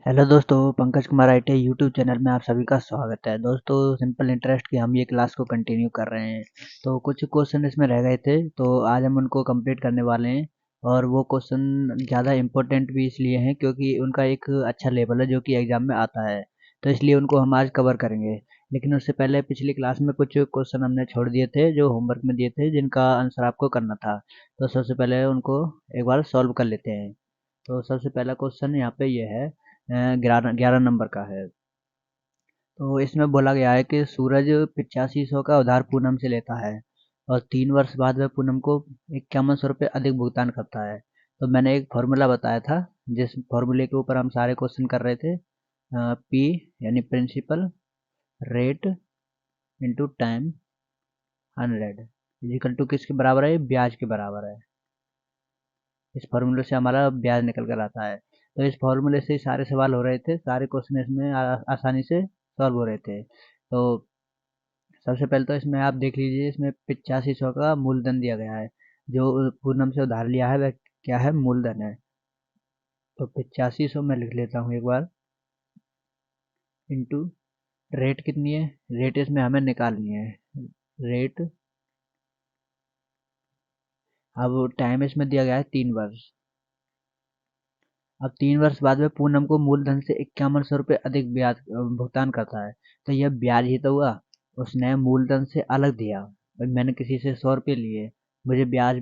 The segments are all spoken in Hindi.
हेलो दोस्तों, Pankaj Kumar IT YouTube channel में आप सभी का स्वागत है। दोस्तों, सिंपल इंटरेस्ट की हम ये क्लास को कंटिन्यू कर रहे हैं। तो कुछ क्वेश्चन इसमें रह गए थे, तो आज हम उनको कंप्लीट करने वाले हैं। और वो क्वेश्चन ज़्यादा इम्पोर्टेंट भी इसलिए हैं क्योंकि उनका एक अच्छा लेवल है जो कि एग्जाम में आता है। तो इसलिए उनको हम आज कवर करेंगे। लेकिन उससे पहले पिछली क्लास में कुछ क्वेश्चन हमने छोड़ दिए थे जो होमवर्क में दिए थे, जिनका आंसर आपको करना था। तो सबसे पहले उनको एक बार सॉल्व कर लेते हैं। तो सबसे पहला क्वेश्चन यहाँ पे ये है, 11 नंबर का है। तो इसमें बोला गया है कि सूरज 8500 का उधार पूनम से लेता है और 3 वर्ष बाद वह पूनम को 5100 रुपये अधिक भुगतान करता है। तो मैंने एक फॉर्मूला बताया था, जिस फॉर्मूले के ऊपर हम सारे क्वेश्चन कर रहे थे। पी यानी principal rate into time 100 is equal to किसके बराबर है? ब्याज के बराबर है। इस फॉर्मूले से हमारा ब्याज निकल कर आता है। तो इस फॉर्मूले से ही सारे सवाल हो रहे थे, सारे क्वेश्चन इसमें आसानी से सॉल्व हो रहे थे। तो सबसे पहले तो इसमें आप देख लीजिए, इसमें 8500 का मूलधन दिया गया है। जो पूनम से उधार लिया है वह क्या है? मूलधन है। तो 8500 मैं लिख लेता हूँ एक बार, इंटू रेट कितनी है? रेट इसमें हमें निकालनी है। रेट, अब टाइम इसमें दिया गया है 3 वर्ष। अब 3 वर्ष बाद में पूनम को मूलधन से 5100 रुपये अधिक ब्याज भुगतान करता है। तो यह ब्याज ही तो हुआ। उसने मूलधन से अलग दिया। भाई मैंने किसी से 100 रुपये लिए, मुझे ब्याज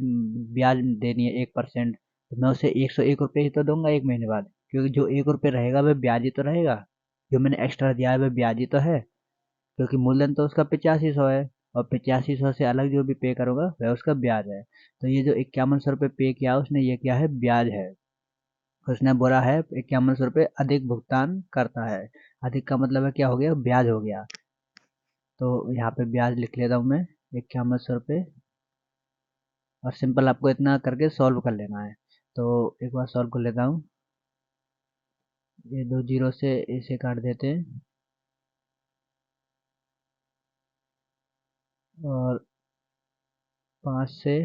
ब्याज देनी है 1%। तो मैं उसे 101 रुपये ही तो दूंगा 1 महीने बाद, क्योंकि जो 1 रुपये रहेगा वह ब्याज ही तो रहेगा। जो मैंने एक्स्ट्रा दिया है वह ब्याज ही तो है, क्योंकि मूलधन तो उसका 8500 है। और 8500 से अलग जो भी पे करूंगा वह उसका ब्याज है। तो ये जो 5100 रुपये पे किया उसने, ये क्या है? ब्याज है। उसने बोला है 5100 रुपये अधिक भुगतान करता है। अधिक का मतलब है क्या हो गया? ब्याज हो गया। तो यहाँ पे ब्याज लिख लेता हूँ मैं, 5100 रुपये। और सिंपल आपको इतना करके सॉल्व कर लेना है। तो एक बार सॉल्व कर लेता हूँ। ये 2 जीरो से इसे काट देते हैं, और 5 से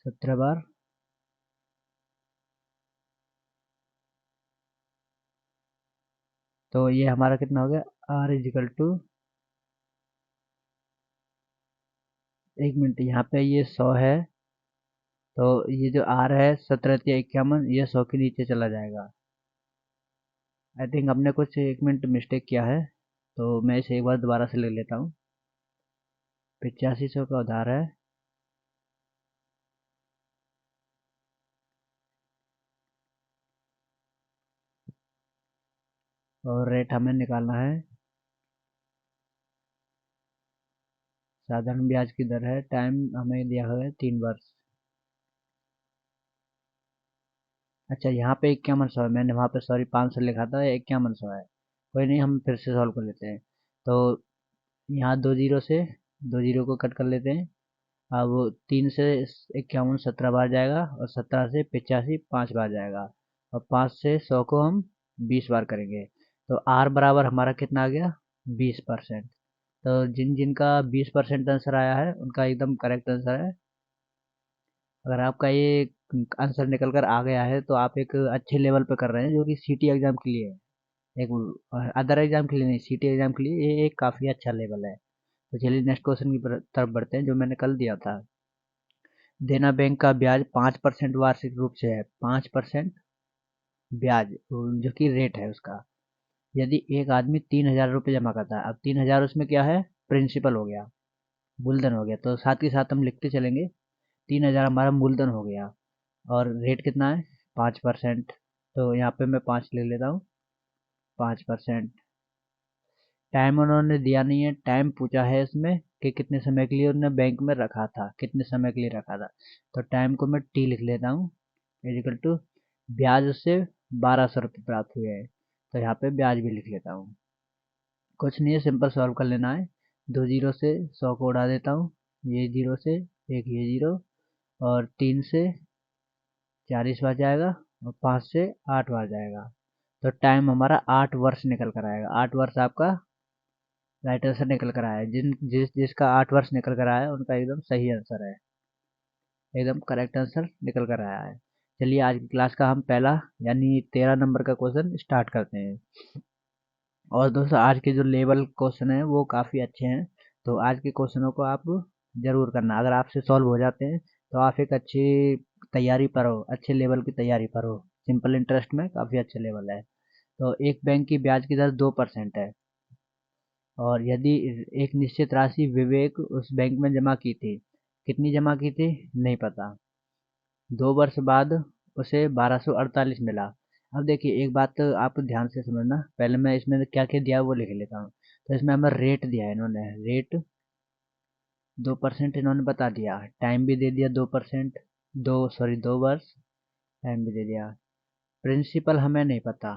17 बार। तो ये हमारा कितना हो गया? आर इजिकल टू, 1 मिनट, यहाँ पे ये 100 है। तो ये जो आर है, 17 या 51, ये 100 के नीचे चला जाएगा। आई थिंक हमने कुछ 1 मिनट मिस्टेक किया है। तो मैं इसे एक बार दोबारा से ले लेता हूँ। 8500 का उधार है, और रेट हमें निकालना है। साधारण ब्याज की दर है। टाइम हमें दिया हुआ है 3 वर्ष। अच्छा, यहाँ पे 5100 है, मैंने वहाँ पे सॉरी 500 लिखा था, 5100 है। कोई नहीं, हम फिर से सॉल्व कर लेते हैं। तो यहाँ 2 जीरो से 2 जीरो को कट कर लेते हैं। अब 3 से 51 17 बार जाएगा, और 17 से 85 5 बार जाएगा। और 5 से 100 को हम 20 बार करेंगे। तो आर बराबर हमारा कितना आ गया? 20%। तो जिन जिन का 20% आंसर आया है उनका एकदम करेक्ट आंसर है। अगर आपका ये आंसर निकल कर आ गया है तो आप एक अच्छे लेवल पे कर रहे हैं, जो कि सीटी एग्जाम के लिए है। एक अदर एग्जाम के लिए नहीं, सीटी एग्जाम के लिए ये एक काफ़ी अच्छा लेवल है। तो चलिए नेक्स्ट क्वेश्चन की तरफ बढ़ते हैं, जो मैंने कल दिया था। देना बैंक का ब्याज 5% वार्षिक रूप से है। 5% ब्याज, जो कि रेट है उसका। यदि एक आदमी 3000 रुपये जमा करता है, अब 3000 उसमें क्या है? प्रिंसिपल हो गया, मूलधन हो गया। तो साथ के साथ हम लिखते चलेंगे। 3000 हमारा मूलधन हो गया, और रेट कितना है? 5%। तो यहाँ पे मैं 5 ले लेता हूँ। 5%। टाइम उन्होंने दिया नहीं है, टाइम पूछा है इसमें कि कितने समय के लिए उन्होंने बैंक में रखा था, कितने समय के लिए रखा था। तो टाइम को मैं टी लिख लेता हूँ, इजिकल टू ब्याज उससे 1200 रुपये प्राप्त हुए हैं। तो यहाँ पे ब्याज भी लिख लेता हूँ। कुछ नहीं है, सिंपल सॉल्व कर लेना है। 2 जीरो से 100 को उड़ा देता हूँ, ये जीरो से एक ये जीरो, और 3 से 40 बार जाएगा, और 5 से 8 बार जाएगा। तो टाइम हमारा 8 वर्ष निकल कर आएगा। 8 वर्ष आपका राइट आंसर निकल कर आया है। जिसका 8 वर्ष निकल कर आया है उनका एकदम सही आंसर है, एकदम करेक्ट आंसर निकल कर आया है। चलिए आज की क्लास का हम पहला यानी 13 नंबर का क्वेश्चन स्टार्ट करते हैं। और दोस्तों आज के जो लेवल क्वेश्चन हैं वो काफ़ी अच्छे हैं, तो आज के क्वेश्चनों को आप ज़रूर करना। अगर आपसे सॉल्व हो जाते हैं तो आप एक अच्छी तैयारी पर हो, अच्छे लेवल की तैयारी पर हो। सिंपल इंटरेस्ट में काफ़ी अच्छा लेवल है। तो एक बैंक की ब्याज की दर 2% है, और यदि एक निश्चित राशि विवेक उस बैंक में जमा की थी, कितनी जमा की थी नहीं पता, 2 वर्ष बाद उसे 1248 मिला। अब देखिए एक बात आप ध्यान से समझना, पहले मैं इसमें क्या क्या दिया है वो लिख लेता हूँ। तो इसमें हमें रेट दिया है, इन्होंने रेट 2% इन्होंने बता दिया, टाइम भी दे दिया 2%, 2 वर्ष, टाइम भी दे दिया। प्रिंसिपल हमें नहीं पता,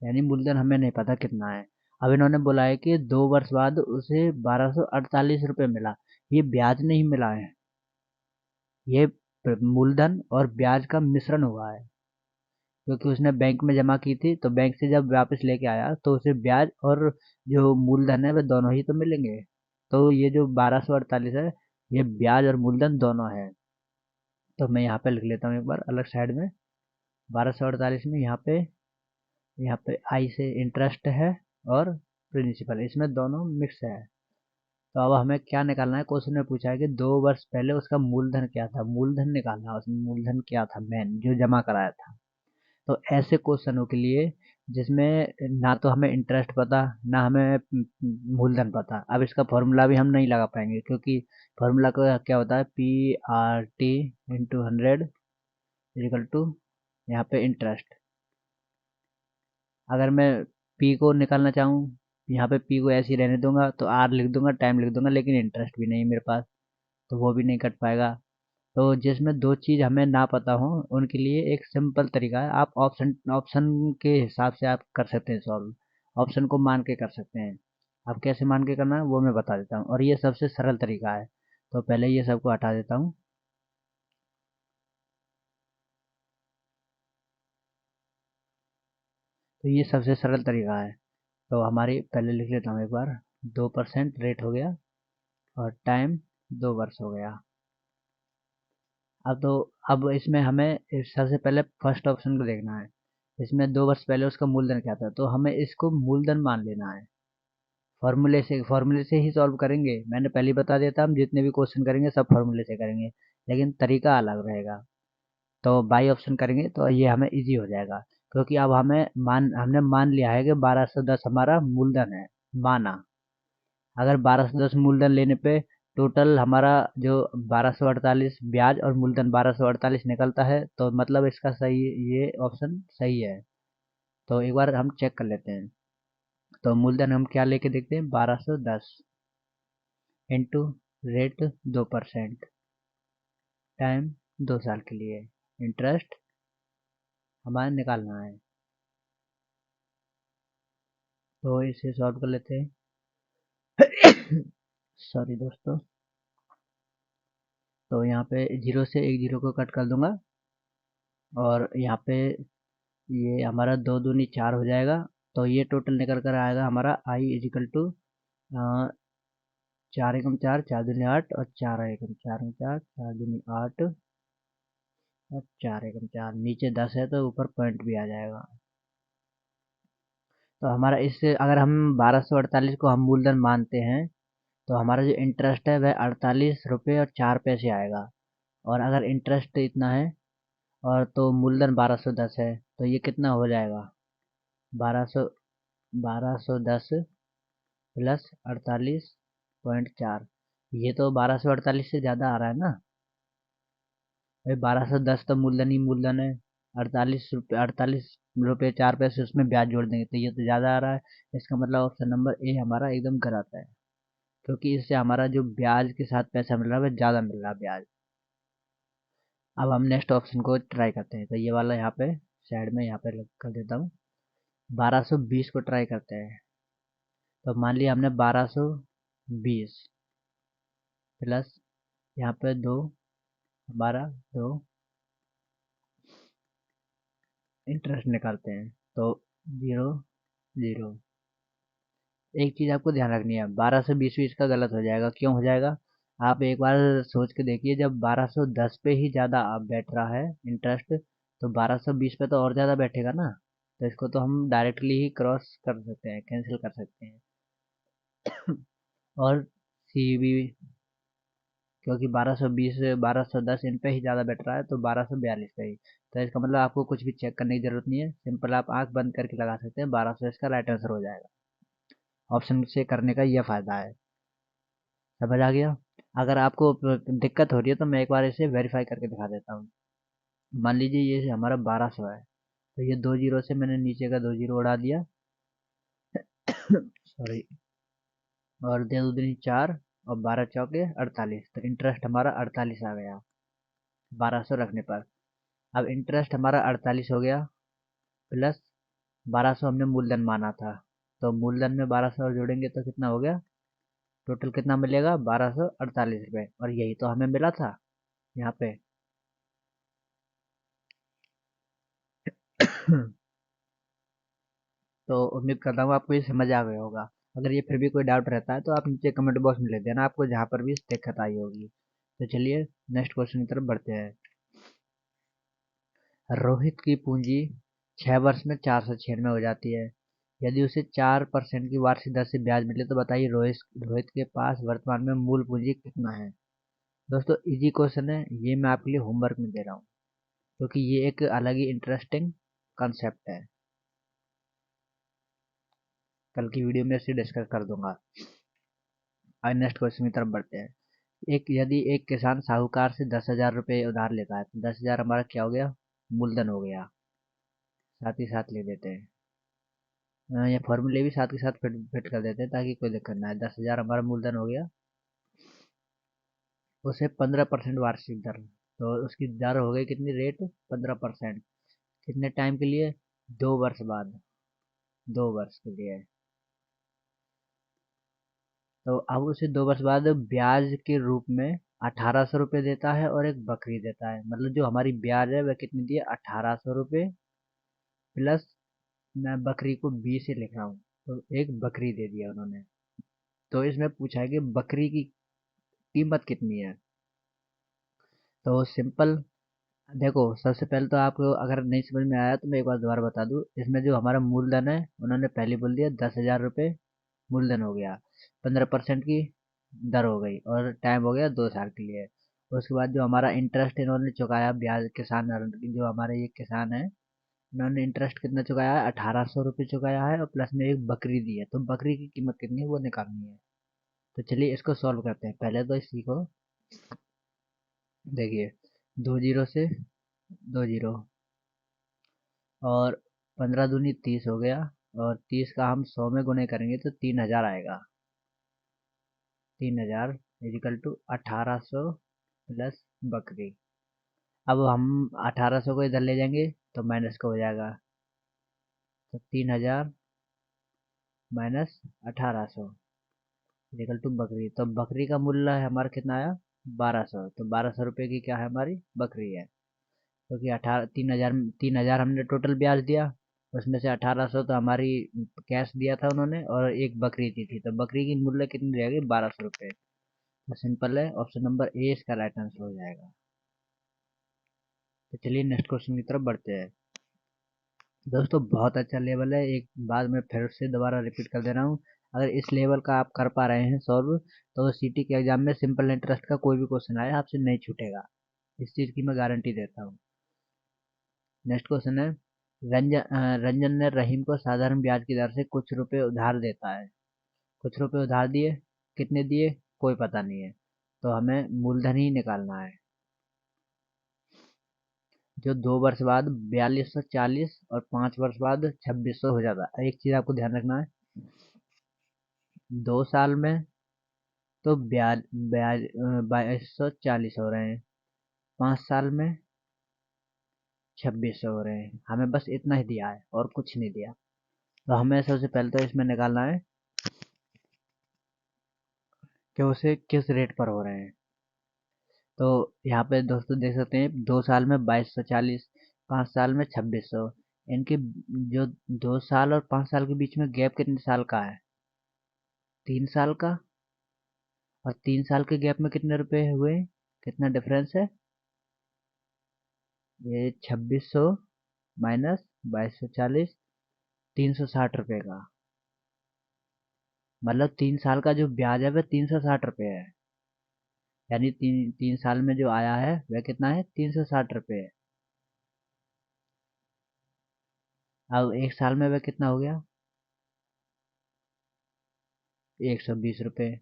यानी मूलधन हमें नहीं पता कितना है। अब इन्होंने बोला है कि 2 वर्ष बाद उसे 1248 रुपये मिला। ये ब्याज नहीं मिला है, ये मूलधन और ब्याज का मिश्रण हुआ है, क्योंकि उसने बैंक में जमा की थी, तो बैंक से जब वापस लेके आया तो उसे ब्याज और जो मूलधन है वे दोनों ही तो मिलेंगे। तो ये जो 1248 है, ये ब्याज और मूलधन दोनों है। तो मैं यहाँ पे लिख लेता हूँ एक बार अलग साइड में। 1248 में यहाँ पे आई से इंटरेस्ट है और प्रिंसिपल, इसमें दोनों मिक्स है। तो अब हमें क्या निकालना है, क्वेश्चन में पूछा है कि 2 वर्ष पहले उसका मूलधन क्या था, मूलधन निकालना है। उसमें मूलधन क्या था, मेन जो जमा कराया था। तो ऐसे क्वेश्चनों के लिए जिसमें ना तो हमें इंटरेस्ट पता, ना हमें मूलधन पता, अब इसका फॉर्मूला भी हम नहीं लगा पाएंगे, क्योंकि फॉर्मूला का क्या होता है, P/T × 100 इक्वल टू यहाँ पे इंटरेस्ट। अगर मैं P को निकालना चाहूँ, यहाँ पे P को ऐसे ही रहने दूंगा तो R लिख दूंगा, टाइम लिख दूंगा, लेकिन इंटरेस्ट भी नहीं मेरे पास, तो वो भी नहीं कट पाएगा। तो जिसमें दो चीज़ हमें ना पता हो उनके लिए एक सिंपल तरीका है, आप ऑप्शन ऑप्शन के हिसाब से आप कर सकते हैं सॉल्व। ऑप्शन को मान के कर सकते हैं। आप कैसे मान के करना है वो मैं बता देता हूँ, और ये सबसे सरल तरीका है। तो पहले ये सबको हटा देता हूँ। तो ये सबसे सरल तरीका है। तो हमारी पहले लिख लेता हूँ एक बार, 2% रेट हो गया और टाइम 2 वर्ष हो गया। अब इसमें हमें सबसे पहले फर्स्ट ऑप्शन को देखना है। इसमें 2 वर्ष पहले उसका मूलधन क्या था, तो हमें इसको मूलधन मान लेना है। फॉर्मूले से ही सॉल्व करेंगे, मैंने पहले ही बता दिया था, हम जितने भी क्वेश्चन करेंगे सब फॉर्मूले से करेंगे, लेकिन तरीका अलग रहेगा। तो बाई ऑप्शन करेंगे तो ये हमें इजी हो जाएगा, क्योंकि अब हमने मान लिया है कि 1210 हमारा मूलधन है, माना। अगर 1210 मूलधन लेने पे टोटल हमारा जो 1248 ब्याज और मूलधन 1248 निकलता है, तो मतलब इसका सही, ये ऑप्शन सही है। तो एक बार हम चेक कर लेते हैं। तो मूलधन हम क्या लेके देखते हैं, 1210 इंटू रेट 2%, टाइम 2 साल के लिए, इंटरेस्ट हमारे निकालना है। तो इसे सॉल्व कर लेते हैं। सॉरी दोस्तों। तो यहाँ पे जीरो से एक जीरो को कट कर दूंगा, और यहाँ पे ये हमारा 2 दूनी 4 हो जाएगा। तो ये टोटल निकल कर आएगा हमारा आई इजिकल टू 4 एकम 4, 4 दूनी 8, और 4 एकम 4 4 दूनी 8, और 4 एकम 4, नीचे 10 है तो ऊपर पॉइंट भी आ जाएगा। तो हमारा इससे अगर हम 1248 को हम मूलधन मानते हैं, तो हमारा जो इंटरेस्ट है वह 48 रुपये और 4 पैसे आएगा। और अगर इंटरेस्ट इतना है और तो मूलधन 1210 है, तो ये कितना हो जाएगा, 1210 प्लस 48.4। ये तो 1248 से ज़्यादा आ रहा है ना भाई, 1210 तो मूलधन ही मूलधन है। 48 रुपये 4 पैसे उसमें ब्याज जोड़ देंगे तो ये तो ज़्यादा आ रहा है। इसका मतलब ऑप्शन नंबर ए हमारा एकदम गलत है, क्योंकि इससे हमारा जो ब्याज के साथ पैसा मिल रहा है वह ज़्यादा मिल रहा है ब्याज। अब हम नेक्स्ट ऑप्शन को ट्राई करते हैं, तो ये वाला यहाँ पे साइड में यहाँ पे कर देता हूँ। 1220 को ट्राई करते हैं। तो मान लिया हमने 1220 प्लस यहाँ पे 2, 12 2, इंटरेस्ट निकालते हैं तो 0 0। एक चीज़ आपको ध्यान रखनी है, 12 से 20 का गलत हो जाएगा, क्यों हो जाएगा, आप एक बार सोच के देखिए, जब 1210 पे ही ज़्यादा आप बैठ रहा है इंटरेस्ट, तो 1220 पे तो और ज़्यादा बैठेगा ना। तो इसको तो हम डायरेक्टली ही क्रॉस कर सकते हैं, कैंसिल कर सकते हैं। और सी भी, क्योंकि 1220 1210 इन पे ही ज़्यादा बैठ रहा है, तो 1242 पे ही। तो इसका मतलब आपको कुछ भी चेक करने की ज़रूरत नहीं है, सिंपल आप आंख बंद करके लगा सकते हैं, 1200 इसका राइट आंसर हो जाएगा। ऑप्शन से करने का यह फ़ायदा है। समझ आ गया? अगर आपको दिक्कत हो रही है तो मैं एक बार इसे वेरीफाई करके दिखा देता हूँ। मान लीजिए ये हमारा 1200 है, तो ये 2 जीरो से मैंने नीचे का 2 जीरो उड़ा दिया। सॉरी। और दे दो दूनी 4, और 12 चौके 48, तो इंटरेस्ट हमारा 48 आ गया 1200 रखने पर। अब इंटरेस्ट हमारा 48 हो गया, प्लस 1200 हमने मूलधन माना था, तो मूलधन में 1200 और जोड़ेंगे तो कितना हो गया, टोटल कितना मिलेगा, 1248 रुपये। और यही तो हमें मिला था यहाँ पे। तो उम्मीद करता हूँ आपको ये समझ आ गया होगा। अगर ये फिर भी कोई डाउट रहता है तो आप नीचे कमेंट बॉक्स में लिख देना, आपको जहाँ पर भी दिक्कत आई होगी। तो चलिए नेक्स्ट क्वेश्चन की तरफ बढ़ते हैं। रोहित की पूंजी 6 वर्ष में 496 हो जाती है। यदि उसे 4% की वार्षिक दर से ब्याज मिले तो बताइए रोहित रोहित के पास वर्तमान में मूल पूंजी कितना है। दोस्तों इजी क्वेश्चन है, ये मैं आपके लिए होमवर्क में दे रहा हूँ, क्योंकि ये एक अलग ही इंटरेस्टिंग कॉन्सेप्ट है। कल की वीडियो में इसे डिस्कस कर दूंगा। आज नेक्स्ट क्वेश्चन की तरफ बढ़ते हैं। यदि एक किसान साहूकार से 10,000 रुपये उधार लेता है, तो 10,000 हमारा क्या हो गया, मूलधन हो गया। साथ ही साथ ले देते हैं, ये फॉर्मूले भी साथ के साथ फिट फिट कर देते हैं ताकि कोई दिक्कत ना आए। 10,000 हमारा मूलधन हो गया, उसे 15% वार्षिक दर, तो उसकी दर हो गई कितनी, रेट 15%। कितने टाइम के लिए, 2 वर्ष बाद, 2 वर्ष के लिए। तो अब उसे 2 वर्ष बाद ब्याज के रूप में 1,800 रुपये देता है और एक बकरी देता है। मतलब जो हमारी ब्याज है वह कितनी दी है, 1,800 रुपये, प्लस मैं बकरी को बी से लिख रहा हूँ, तो एक बकरी दे दिया उन्होंने। तो इसमें पूछा है कि बकरी की कीमत कितनी है। तो सिंपल, देखो सबसे पहले तो आपको अगर नहीं समझ में आया तो मैं एक बार दोबारा बता दूं। इसमें जो हमारा मूलधन है उन्होंने पहले बोल दिया 10,000 रुपये मूलधन हो गया, 15% की दर हो गई, और टाइम हो गया 2 साल के लिए। उसके बाद जो हमारा इंटरेस्ट इन्होंने चुकाया, ब्याज किसान, जो हमारे ये किसान है, इन्होंने इंटरेस्ट कितना चुकाया है, 1,800 रुपये चुकाया है, और प्लस में एक बकरी दी है। तो बकरी की कीमत कितनी है वो निकालनी है। तो चलिए इसको सॉल्व करते हैं। पहले तो इसी को देखिए, 2 जीरो से 2 जीरो, और 15 दूनी 30 हो गया, और 30 का हम 100 में गुणे करेंगे तो 3,000 आएगा। 3,000 इजिकल टू 1,800 प्लस बकरी। अब हम 1,800 को इधर ले जाएंगे तो माइनस का हो जाएगा, तो 3,000 माइनस 1,800 इक्वल टू बकरी। तो बकरी का मूल्य है हमारा कितना आया, 1,200। तो 1,200 रुपये की क्या है, हमारी बकरी है। क्योंकि 3,000 हमने टोटल ब्याज दिया, उसमें से 1,800 तो हमारी कैश दिया था उन्होंने, और एक बकरी दी थी, तो बकरी की मूल्य कितनी रहेगी, 1,200 रुपये। तो सिंपल है, ऑप्शन नंबर ए इसका राइट आंसर हो जाएगा। तो चलिए नेक्स्ट क्वेश्चन की तरफ बढ़ते हैं। दोस्तों बहुत अच्छा लेवल है, एक बात मैं फिर से दोबारा रिपीट कर दे रहा हूँ। अगर इस लेवल का आप कर पा रहे हैं सॉल्व, तो सीटी के एग्जाम में सिंपल इंटरेस्ट का कोई भी क्वेश्चन आया आपसे नहीं छूटेगा, इस चीज़ की मैं गारंटी देता हूँ। नेक्स्ट क्वेश्चन है, रंजन ने रहीम को साधारण ब्याज की दर से कुछ रुपए उधार देता है। कुछ रुपए उधार दिए, कितने दिए कोई पता नहीं है, तो हमें मूलधन ही निकालना है। जो 2 वर्ष बाद 4,240 और 5 वर्ष बाद 2,600 हो जाता है। एक चीज़ आपको ध्यान रखना है, 2 साल में तो ब्याज ब्याज 2,240 हो रहे हैं, 5 साल में 2,600 हो रहे हैं। हमें बस इतना ही दिया है और कुछ नहीं दिया। तो हमें सबसे पहले तो इसमें निकालना है कि उसे किस रेट पर हो रहे हैं। तो यहाँ पे दोस्तों देख सकते हैं, 2 साल में 2,240, 5 साल में 2,600। इनके जो 2 साल और 5 साल के बीच में गैप कितने साल का है, 3 साल का। और 3 साल के गैप में कितने रुपए हुए, कितना डिफरेंस है? ये 2600 माइनस 2240, 360 रुपए का। मतलब 3 साल का जो ब्याज है वह 360 रुपये है। यानी 3 साल में जो आया है वह कितना है, 360 रुपये है। अब 1 साल में वह कितना हो गया, 120 रुपये।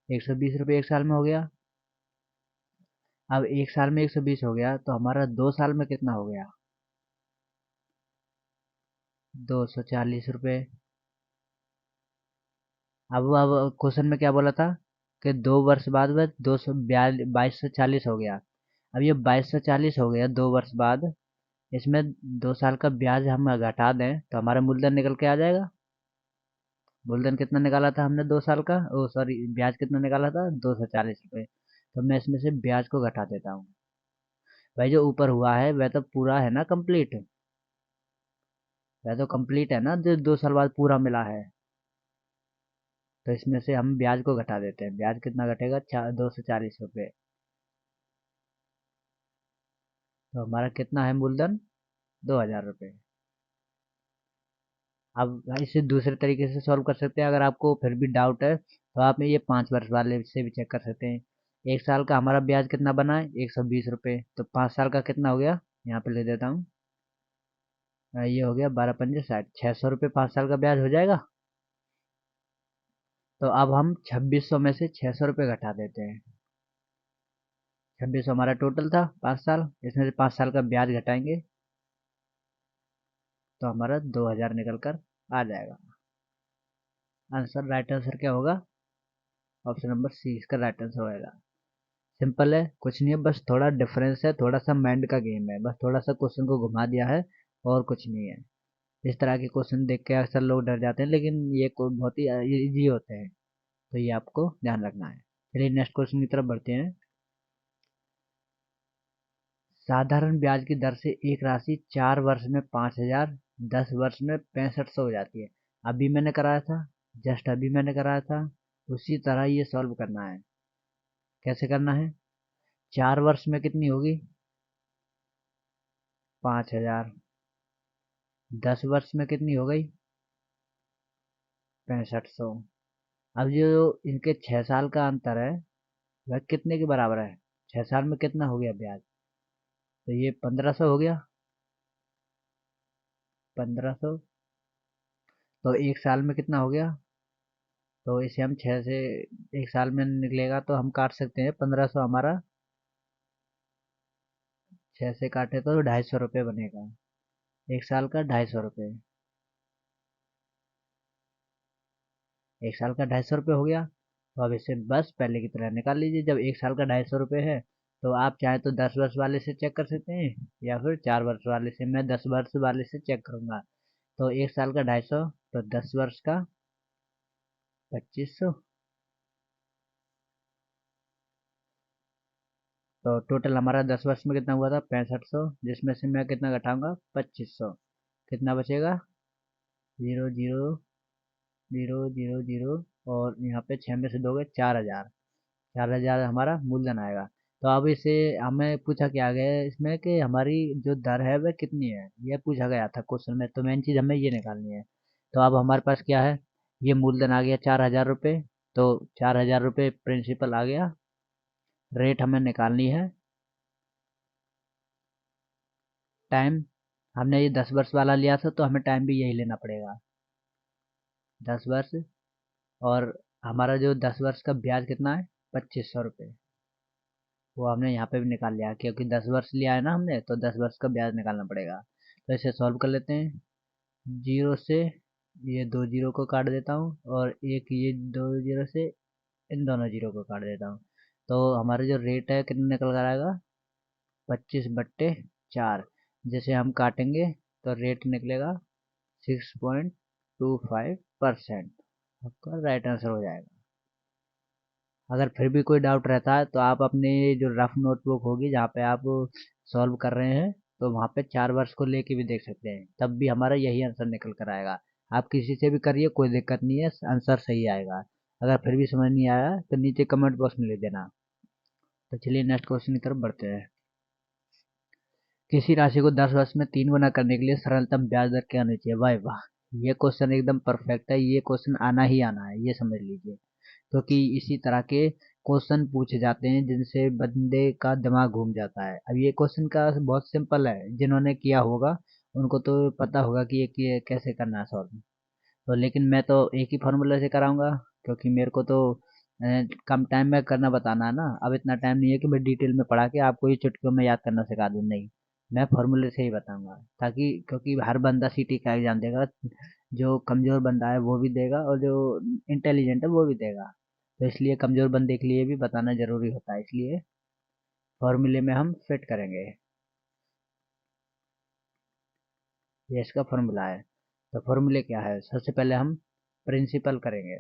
120 रुपये 1 साल में हो गया। अब 1 साल में 120 हो गया तो हमारा 2 साल में कितना हो गया, 240 रुपये। अब क्वेश्चन में क्या बोला था कि 2 वर्ष बाद वह 2240 हो गया। अब ये 2240 हो गया 2 वर्ष बाद, इसमें 2 साल का ब्याज हम घटा दें तो हमारा मूलधन निकल के आ जाएगा। मूलधन कितना निकाला था हमने 2 साल का, ओ सॉरी, ब्याज कितना निकाला था, 240 रुपये। तो मैं इसमें से ब्याज को घटा देता हूँ। भाई जो ऊपर हुआ है वह तो पूरा है ना कंप्लीट, वह तो कंप्लीट है ना जो 2 साल बाद पूरा मिला है। तो इसमें से हम ब्याज को घटा देते हैं। ब्याज कितना घटेगा, 240 रुपये। तो हमारा कितना है मूलधन, 2000 रुपये। अब इसे दूसरे तरीके से सॉल्व कर सकते हैं। अगर आपको फिर भी डाउट है तो आप ये 5 वर्ष वाले से भी चेक कर सकते हैं। 1 साल का हमारा ब्याज कितना बना है, 120 रुपये। तो 5 साल का कितना हो गया, यहाँ पे ले देता हूँ। ये हो गया 12×5 = 60, 600 रुपये 5 साल का ब्याज हो जाएगा। तो अब हम 2600 में से 600 रुपये घटा देते हैं। 2600 हमारा टोटल था 5 साल, इसमें से 5 साल का ब्याज घटाएंगे तो हमारा 2000 निकल कर आ जाएगा। आंसर, राइट आंसर क्या होगा, ऑप्शन नंबर सी इसका राइट आंसर होएगा। सिंपल है, कुछ नहीं है, बस थोड़ा डिफरेंस है, थोड़ा सा माइंड का गेम है, बस थोड़ा सा क्वेश्चन को घुमा दिया है और कुछ नहीं है। इस तरह के क्वेश्चन देख के अक्सर लोग डर जाते हैं, लेकिन ये बहुत ही इजी होते हैं। तो ये आपको ध्यान रखना है। चलिए नेक्स्ट क्वेश्चन की तरफ बढ़ते हैं। साधारण ब्याज की दर से एक राशि 4 वर्ष में 5,000, 10 वर्ष में 6500 हो जाती है। अभी मैंने कराया था, जस्ट अभी मैंने कराया था। उसी तरह ये सॉल्व करना है। कैसे करना है, 4 वर्ष में कितनी होगी, 5,000। 10 वर्ष में कितनी हो गई, 6500। अब जो इनके 6 साल का अंतर है वह कितने के बराबर है, 6 साल में कितना हो गया ब्याज, तो ये 1500 हो गया। 1500, तो 1 साल में कितना हो गया, तो इसे हम 6 से 1 साल में निकलेगा तो हम काट सकते हैं। 1500 हमारा 6 से काटे तो 250 रुपये बनेगा। 1 साल का 250 रुपये, 1 साल का 250 रुपये हो गया। तो अब इसे बस पहले की तरह निकाल लीजिए। जब 1 साल का 250 रुपये है तो आप चाहे तो 10 वर्ष वाले से चेक कर सकते हैं या फिर 4 वर्ष वाले से। मैं 10 वर्ष वाले से चेक करूंगा। तो 1 साल का 250, तो 10 वर्ष का 2500। तो टोटल हमारा 10 वर्ष में कितना हुआ था, 6500, जिसमें से मैं कितना घटाऊंगा, 2500। कितना बचेगा, 0 0 0 0 0। और यहाँ पे 6 में से दोगे 4000, 4000 हमारा मूलधन आएगा। तो अब इसे हमें पूछा क्या गया है इसमें कि हमारी जो दर है वह कितनी है, यह पूछा गया था क्वेश्चन में। तो मेन चीज़ हमें ये निकालनी है। तो अब हमारे पास क्या है, ये मूलधन आ गया 4000 रुपये। तो 4000 रुपये प्रिंसिपल आ गया। रेट हमें निकालनी है। टाइम, हमने ये 10 वर्ष वाला लिया था तो हमें टाइम भी यही लेना पड़ेगा, 10 वर्ष। और हमारा जो 10 वर्ष का ब्याज कितना है, 2500 रुपये। वो हमने यहाँ पे भी निकाल लिया क्योंकि 10 वर्ष लिया है ना हमने, तो 10 वर्ष का ब्याज निकालना पड़ेगा। तो इसे सॉल्व कर लेते हैं। जीरो से ये 2 जीरो को काट देता हूँ और एक ये 2 जीरो से इन दोनों जीरो को काट देता हूँ। तो हमारा जो रेट है कितना निकल कर आएगा, 25/4। जैसे हम काटेंगे तो रेट निकलेगा 6.25%। आपका राइट आंसर हो जाएगा। अगर फिर भी कोई डाउट रहता है तो आप अपने जो रफ नोटबुक होगी जहाँ पे आप सॉल्व कर रहे हैं, तो वहाँ पे 4 वर्ष को लेके भी देख सकते हैं, तब भी हमारा यही आंसर निकल कर आएगा। आप किसी से भी करिए, कोई दिक्कत नहीं है, आंसर सही आएगा। अगर फिर भी समझ नहीं आया तो नीचे कमेंट बॉक्स में लिख देना। तो चलिए नेक्स्ट क्वेश्चन की तरफ बढ़ते हैं। किसी राशि को 10 वर्ष में 3 गुना करने के लिए सरलतम ब्याज दर क्या होनी चाहिए? वाह वाह, ये क्वेश्चन एकदम परफेक्ट है, ये क्वेश्चन आना ही आना है, ये समझ लीजिए। क्योंकि इसी तरह के क्वेश्चन पूछे जाते हैं जिनसे बंदे का दिमाग घूम जाता है। अब ये क्वेश्चन का बहुत सिंपल है, जिन्होंने किया होगा उनको तो पता होगा कि ये कैसे करना है सॉल्व। तो लेकिन मैं तो एक ही फार्मूला से कराऊंगा, क्योंकि मेरे को तो कम टाइम में करना बताना है ना। अब इतना टाइम नहीं है कि मैं डिटेल में पढ़ा के आपको ये चुटकियों में याद करना सिखा दूं, नहीं। मैं फार्मूले से ही बताऊंगा, ताकि क्योंकि हर बंदा सीटी का एग्जाम देगा। जो कमज़ोर बंदा है वो भी देगा, और जो इंटेलिजेंट है वो भी देगा। तो इसलिए कमज़ोर बंदे के लिए भी बताना ज़रूरी होता है, इसलिए फॉर्मूले में हम फिट करेंगे। ये इसका फॉर्मूला है। तो फॉर्मूले क्या है? सबसे पहले हम प्रिंसिपल करेंगे।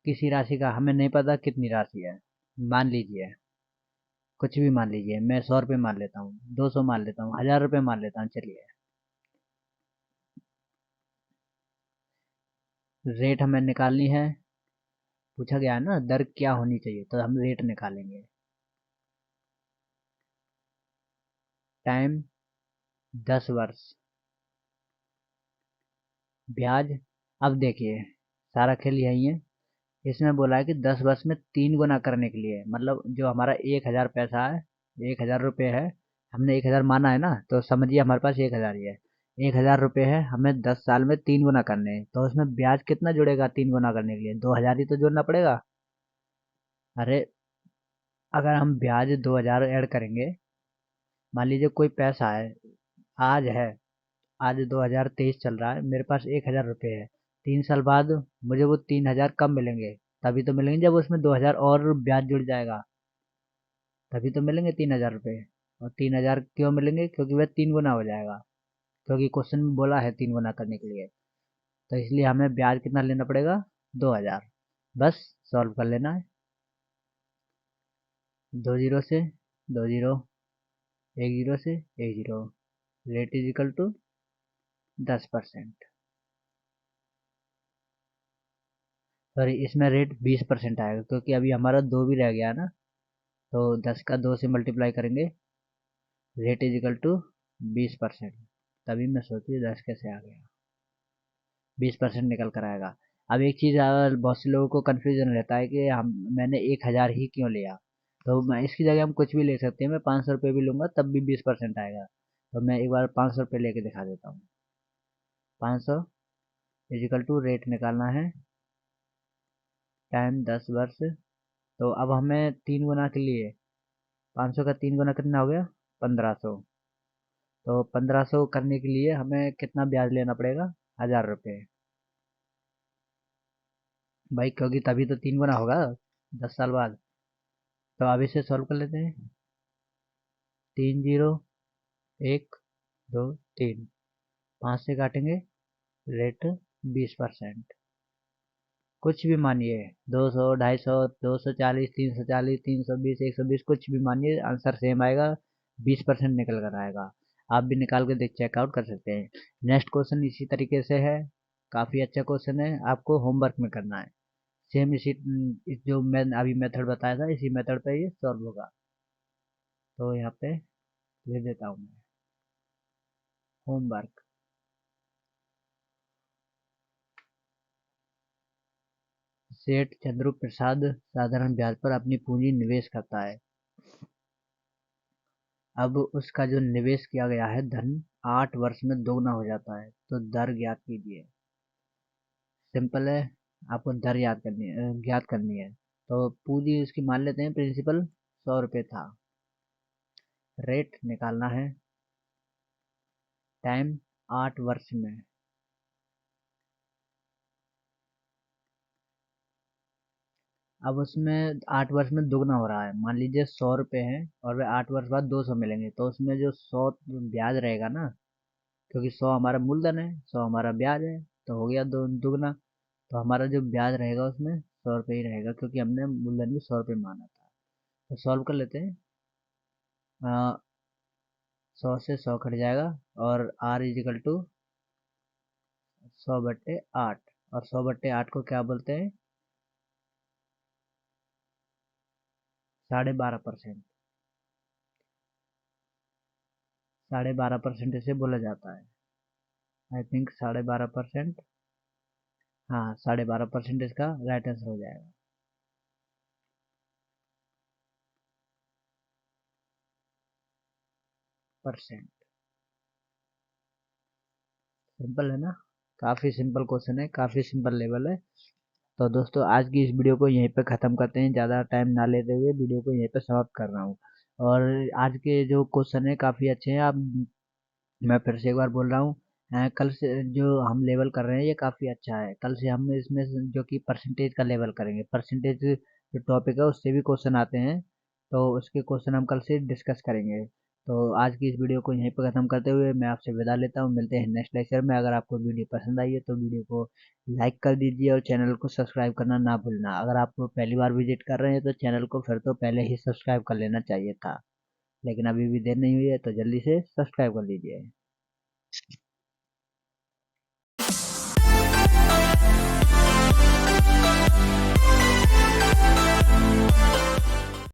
किसी राशि का हमें नहीं पता कितनी राशि है, मान लीजिए कुछ भी मान लीजिए, मैं 100 रुपये मान लेता हूँ, 200 मान लेता हूँ, 1000 रुपये मान लेता हूँ, चलिए। रेट हमें निकालनी है, पूछा गया है ना दर क्या होनी चाहिए, तो हम रेट निकालेंगे। टाइम 10 वर्ष, ब्याज। अब देखिए, सारा खेल यही है। इसमें बोला है कि 10 वर्ष में 3 गुना करने के लिए, मतलब जो हमारा 1000 पैसा है, 1000 रुपये है, हमने 1000 माना है ना, तो समझिए हमारे पास 1000 ही है। 1000 रुपये है, हमें 10 साल में 3 गुना करने हैं, तो उसमें ब्याज कितना जुड़ेगा 3 गुना करने के लिए? 2000 ही तो जोड़ना पड़ेगा। अरे, अगर हम ब्याज 2000 ऐड करेंगे, मान लीजिए कोई पैसा है, आज है, आज 2023 चल रहा है, मेरे पास 1000 रुपये है। 3 साल बाद मुझे वो 3000 कम मिलेंगे, तभी तो मिलेंगे जब उसमें 2000 और ब्याज जुड़ जाएगा, तभी तो मिलेंगे 3000 रुपये। और 3000 क्यों मिलेंगे? क्योंकि वह 3 गुना हो जाएगा, क्योंकि क्वेश्चन में बोला है 3 गुना करने के लिए। तो इसलिए हमें ब्याज कितना लेना पड़ेगा? 2000। बस सॉल्व कर लेना है। 2 जीरो से 2 जीरो, 1 जीरो से 1 zero, rate is equal to 10%। Sorry, इसमें रेट 20% आएगा, क्योंकि अभी हमारा 2 भी रह गया ना। तो 10 का 2 से मल्टीप्लाई करेंगे, रेट इज इक्वल टू 20%। तभी मैं सोची 10 कैसे आ गया, 20% निकल कर आएगा। अब एक चीज़ बहुत से लोगों को कन्फ्यूजन रहता है कि हम मैंने 1000 ही क्यों लिया। तो मैं इसकी जगह हम कुछ भी ले सकते हैं, मैं 500 रुपये भी लूँगा तब भी 20% आएगा। तो मैं एक बार 500 रुपये लेके दिखा देता हूँ। 500 इजिकल टू रेट निकालना है, टाइम 10 वर्ष। तो अब हमें 3 गुना के लिए 500 का 3 गुना कितना हो गया? 1500। तो 1500 करने के लिए हमें कितना ब्याज लेना पड़ेगा? 1000 रुपये। भाई क्योंकि तभी तो 3 गुना होगा 10 साल बाद। तो अब इसे सॉल्व कर लेते हैं। 3 जीरो, 1 2 3, 5 से काटेंगे, रेट 20%। कुछ भी मानिए, 200, 250, 240, 340, 320, 120, कुछ भी मानिए, आंसर सेम आएगा, 20% निकल कर आएगा। आप भी निकाल के देख चेकआउट कर सकते हैं। नेक्स्ट क्वेश्चन इसी तरीके से है, काफ़ी अच्छा क्वेश्चन है, आपको होमवर्क में करना है। सेम जो मैं अभी मेथड बताया था, इसी मेथड पे ये सॉल्व होगा। तो यहाँ पे लिख देता हूँ मैं, होमवर्क। सेठ चंद्रू प्रसाद साधारण ब्याज पर अपनी पूंजी निवेश करता है। अब उसका जो निवेश किया गया है धन 8 वर्ष में दोगुना हो जाता है, तो दर ज्ञात कीजिए। सिंपल है, आपको दर याद करनी है, ज्ञात करनी है। तो पूंजी उसकी मान लेते हैं, प्रिंसिपल 100 रुपये था, रेट निकालना है, टाइम 8 वर्ष में। अब उसमें 8 वर्ष में दोगुना हो रहा है, मान लीजिए 100 रुपये है, और वे 8 वर्ष बाद 200 मिलेंगे, तो उसमें जो 100 ब्याज रहेगा ना, क्योंकि 100 हमारा मूलधन है, 100 हमारा ब्याज है, तो हो गया दो दुगना। तो हमारा जो ब्याज रहेगा उसमें 100 रुपये ही रहेगा, क्योंकि हमने मूलधन भी 100 रुपये माना था। तो सॉल्व कर लेते हैं। 100 से 100 कट जाएगा, और आर इजिकल टू 100/8। और 100/8 को क्या बोलते हैं? 12.5%। 12.5% इसे बोला जाता है। I think 12.5%। हाँ, 12.5% इसका राइट आंसर हो जाएगा। परसेंट। सिंपल है ना? काफ़ी सिंपल क्वेश्चन है, काफ़ी सिंपल लेवल है। तो दोस्तों आज की इस वीडियो को यहीं पे ख़त्म करते हैं, ज़्यादा टाइम ना लेते हुए वीडियो को यहीं पे समाप्त कर रहा हूँ। और आज के जो क्वेश्चन है काफ़ी अच्छे हैं। आप, मैं फिर से एक बार बोल रहा हूँ, कल से जो हम लेवल कर रहे हैं ये काफ़ी अच्छा है। कल से हम इसमें जो कि परसेंटेज का लेवल करेंगे, परसेंटेज जो टॉपिक है उससे भी क्वेश्चन आते हैं, तो उसके क्वेश्चन हम कल से डिस्कस करेंगे। तो आज की इस वीडियो को यहीं पर ख़त्म करते हुए मैं आपसे विदा लेता हूँ। मिलते हैं नेक्स्ट लेक्चर में। अगर आपको वीडियो पसंद आई है तो वीडियो को लाइक कर दीजिए और चैनल को सब्सक्राइब करना ना भूलना। अगर आप पहली बार विजिट कर रहे हैं तो चैनल को फिर तो पहले ही सब्सक्राइब कर लेना चाहिए था, लेकिन अभी भी देर नहीं हुई है तो जल्दी से सब्सक्राइब कर लीजिए।